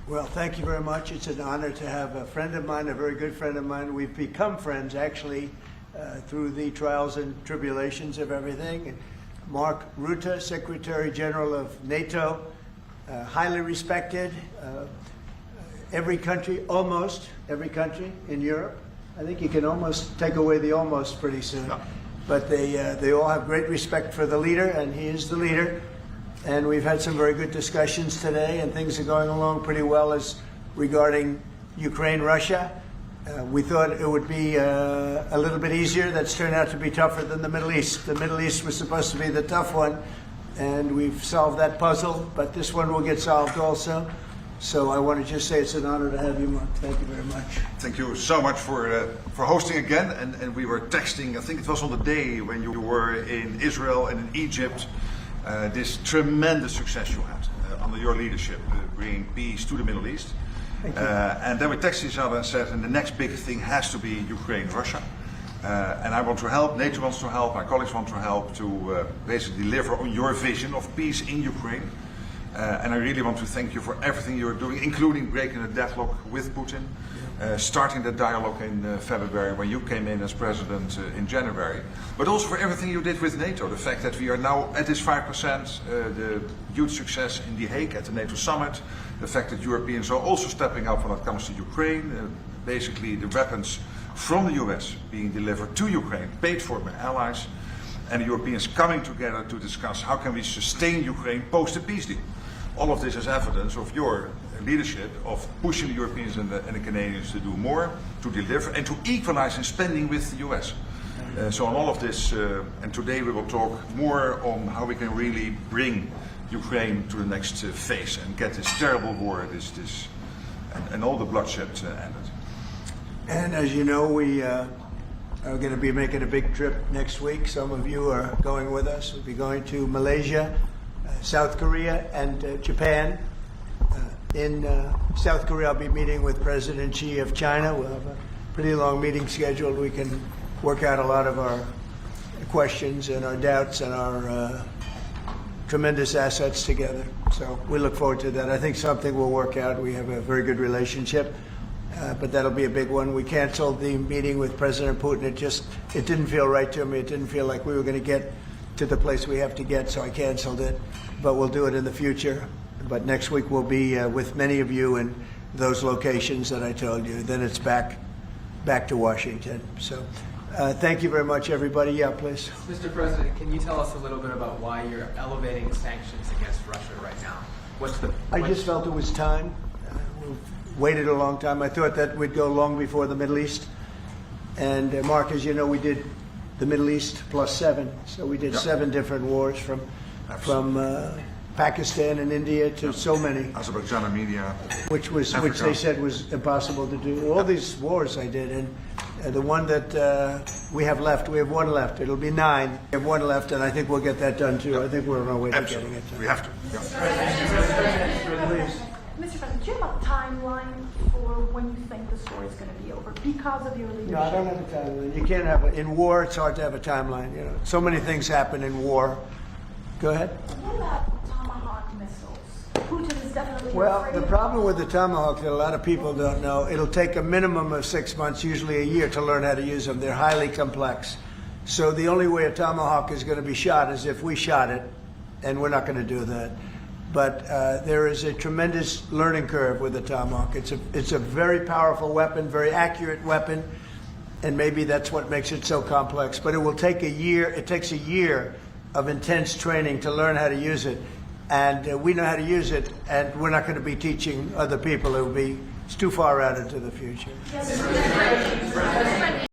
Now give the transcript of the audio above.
Well, thank you very much. It's an honor to have a friend of mine, a very good friend of mine. We've become friends, actually, through the trials and tribulations of everything. Mark Rutte, Secretary General of NATO, highly respected. Every country, almost every country in Europe. I think you can almost take away the almost pretty soon. No. But they all have great respect for the leader, and he is the leader. And we've had some very good discussions today, and things are going along pretty well as regarding Ukraine, Russia. We thought it would be a little bit easier. That's turned out to be tougher than the Middle East. The Middle East was supposed to be the tough one, and we've solved that puzzle, but this one will get solved also. So I want to just say it's an honor to have you, Mark. Thank you very much. Thank you so much for hosting again. And we were texting, I think it was on the day when you were in Israel and in Egypt, this tremendous success you had under your leadership, bringing peace to the Middle East. Thank you. And then we texted each other and said, and the next big thing has to be Ukraine, Russia. And I want to help, NATO wants to help, my colleagues want to help to basically deliver on your vision of peace in Ukraine. And I really want to thank you for everything you're doing, including breaking the deadlock with Putin, starting the dialogue in February when you came in as president in January, but also for everything you did with NATO. The fact that we are now at this 5%, the huge success in The Hague at the NATO summit, the fact that Europeans are also stepping up when it comes to Ukraine, basically the weapons from the US being delivered to Ukraine, paid for by allies, and the Europeans coming together to discuss how can we sustain Ukraine post the peace deal. All of this is evidence of your leadership of pushing the Europeans and the Canadians to do more, to deliver, and to equalize in spending with the US. So on all of this, and today we will talk more on how we can really bring Ukraine to the next phase and get this terrible war, and all the bloodshed ended. And as you know, we are going to be making a big trip next week. Some of you are going with us. We'll be going to Malaysia, South Korea, and Japan. In South Korea, I'll be meeting with President Xi of China. We'll have a pretty long meeting scheduled. We can work out a lot of our questions and our doubts and our tremendous assets together. So we look forward to that. I think something will work out. We have a very good relationship, but that'll be a big one. We canceled the meeting with President Putin. It didn't feel right to me. It didn't feel like we were going to get to the place we have to get, so I canceled it. But we'll do it in the future. But next week we'll be with many of you in those locations that I told you. Then it's back to Washington. So thank you very much, everybody. Yeah, please. Mr. President, can you tell us a little bit about why you're elevating sanctions against Russia right now? I just felt it was time. We've waited a long time. I thought that we'd go long before the Middle East. And Mark, as you know, we did the Middle East +7. So we did 7 different wars from Pakistan and India to so many. Azerbaijan, Armenia, which they said was impossible to do. All these wars I did, and the one that we have left, we have one left. It'll be 9. We have one left, and I think we'll get that done too. I think we're on our way to getting it done. We have to. Mr. President, do you have a timeline for when you think the story is going to be over because of your leadership? No, I don't have a timeline. You can't have in war. It's hard to have a timeline. You know, so many things happen in war. Go ahead. What about Tomahawk missiles? Putin is definitely Well, the problem with the Tomahawk that a lot of people don't know, it'll take a minimum of 6 months, usually a year, to learn how to use them. They're highly complex. So the only way a Tomahawk is going to be shot is if we shot it, and we're not going to do that. But there is a tremendous learning curve with the Tomahawk. It's a very powerful weapon, very accurate weapon, and maybe that's what makes it so complex. But it will take a year. It takes a year of intense training to learn how to use it. And we know how to use it, and we're not going to be teaching other people. It's too far out into the future. Yes.